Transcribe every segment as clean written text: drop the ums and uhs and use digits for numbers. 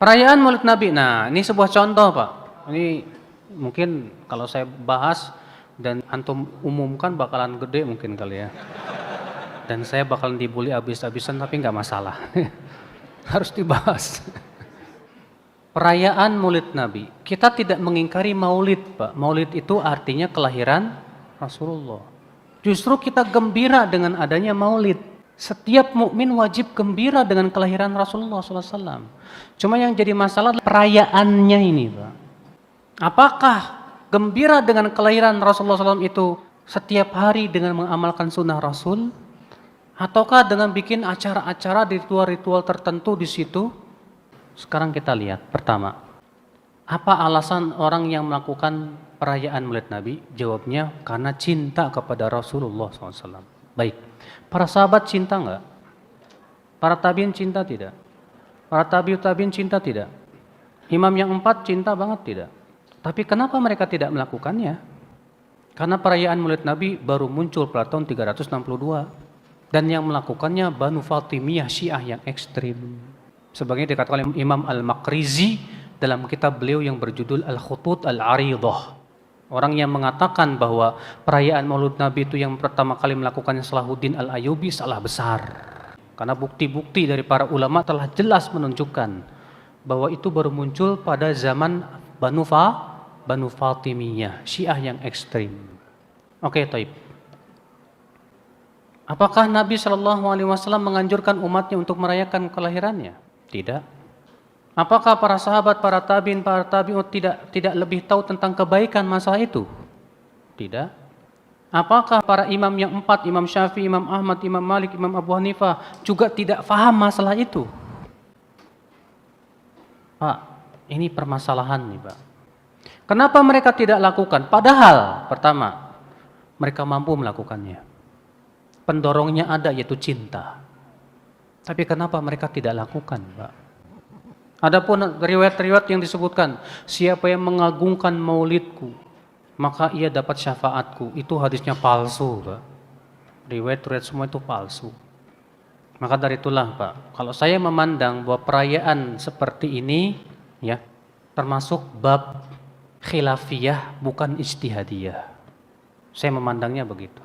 Perayaan Maulid Nabi. Nah, ini sebuah contoh, Pak. Ini mungkin kalau saya bahas dan antum umumkan bakalan gede mungkin kali ya. Dan saya bakalan dibully habis-habisan tapi nggak masalah. Harus dibahas. Perayaan Maulid Nabi. Kita tidak mengingkari Maulid, Pak. Maulid itu artinya kelahiran Rasulullah. Justru kita gembira dengan adanya Maulid. Setiap mukmin wajib gembira dengan kelahiran Rasulullah SAW. Cuma yang jadi masalah adalah perayaannya ini, Pak. Apakah gembira dengan kelahiran Rasulullah SAW itu setiap hari dengan mengamalkan sunnah Rasul? Ataukah dengan bikin acara-acara, ritual-ritual tertentu di situ? Sekarang kita lihat. Pertama, apa alasan orang yang melakukan perayaan Maulid Nabi? Jawabnya karena cinta kepada Rasulullah SAW. Baik, para sahabat cinta enggak? Para tabiin cinta tidak? Para tabiin cinta tidak? Imam yang 4 cinta banget tidak? Tapi kenapa mereka tidak melakukannya? Karena perayaan Maulid Nabi baru muncul pada tahun 362. Dan yang melakukannya Banu Fatimiyah Syiah yang ekstrim. Sebagai dikatakan oleh Imam Al-Maqrizi dalam kitab beliau yang berjudul Al-Khutut Al-Aridah. Orang yang mengatakan bahwa perayaan Maulid Nabi itu yang pertama kali melakukannya Salahuddin Al-Ayyubi salah besar. Karena bukti-bukti dari para ulama telah jelas menunjukkan bahwa itu baru muncul pada zaman Banu Fatimiyah, Syiah yang ekstrim. Oke, taib. Apakah Nabi SAW menganjurkan umatnya untuk merayakan kelahirannya? Tidak. Apakah para sahabat, para tabi'in tidak lebih tahu tentang kebaikan masalah itu? Tidak. Apakah para imam yang 4, Imam Syafi'i, Imam Ahmad, Imam Malik, Imam Abu Hanifah juga tidak paham masalah itu? Pak, ini permasalahan nih, Pak. Kenapa mereka tidak lakukan? Padahal, pertama, mereka mampu melakukannya. Pendorongnya ada, yaitu cinta. Tapi kenapa mereka tidak lakukan, Pak? Adapun riwayat-riwayat yang disebutkan, siapa yang mengagungkan maulidku, maka ia dapat syafaatku. Itu hadisnya palsu, Pak. Riwayat-riwayat semua itu palsu. Maka dari itulah, Pak, kalau saya memandang bahwa perayaan seperti ini, ya, termasuk bab khilafiyah bukan ijtihadiyah. Saya memandangnya begitu.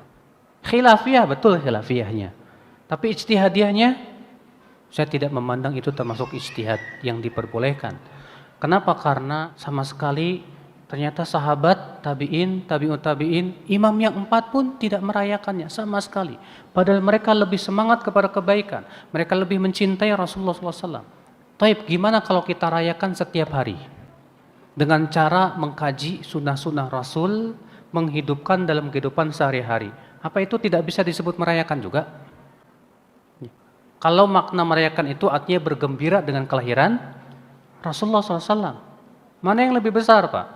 Khilafiyah, betul khilafiyahnya. Tapi ijtihadiyahnya, saya tidak memandang itu termasuk ijtihad yang diperbolehkan. Kenapa? Karena sama sekali ternyata sahabat, tabi'in, tabi'ut tabi'in, imam yang 4 pun tidak merayakannya sama sekali. Padahal mereka lebih semangat kepada kebaikan. Mereka lebih mencintai Rasulullah SAW. Taib, gimana kalau kita rayakan setiap hari? Dengan cara mengkaji sunnah-sunnah Rasul, menghidupkan dalam kehidupan sehari-hari. Apa itu tidak bisa disebut merayakan juga? Kalau makna merayakan itu artinya bergembira dengan kelahiran Rasulullah SAW. Mana yang lebih besar, Pak?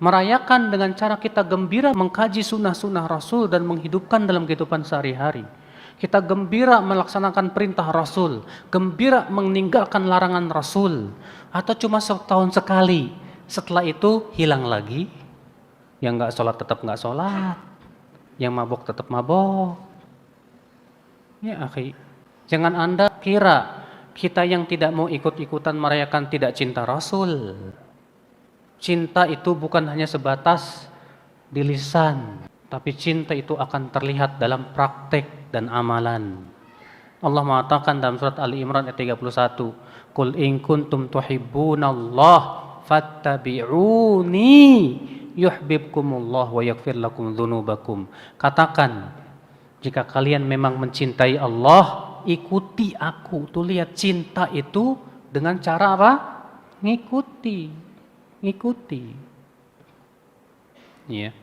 Merayakan dengan cara kita gembira mengkaji sunnah-sunnah Rasul dan menghidupkan dalam kehidupan sehari-hari. Kita gembira melaksanakan perintah Rasul, gembira meninggalkan larangan Rasul. Atau cuma setahun sekali, setelah itu hilang lagi. Yang nggak sholat tetap nggak sholat, yang mabok tetap mabok. Ya, akhi. Jangan Anda kira kita yang tidak mau ikut-ikutan merayakan tidak cinta Rasul. Cinta itu bukan hanya sebatas di lisan, tapi cinta itu akan terlihat dalam praktek dan amalan. Allah mengatakan dalam surat Ali Imran ayat 31, "Qul in kuntum tuhibbunallaha fattabi'uni yuhibbukumullah wa yaghfir lakum dzunubakum." Katakan, jika kalian memang mencintai Allah, ikuti aku. Tuh lihat, cinta itu dengan cara apa? Ngikuti. Ya.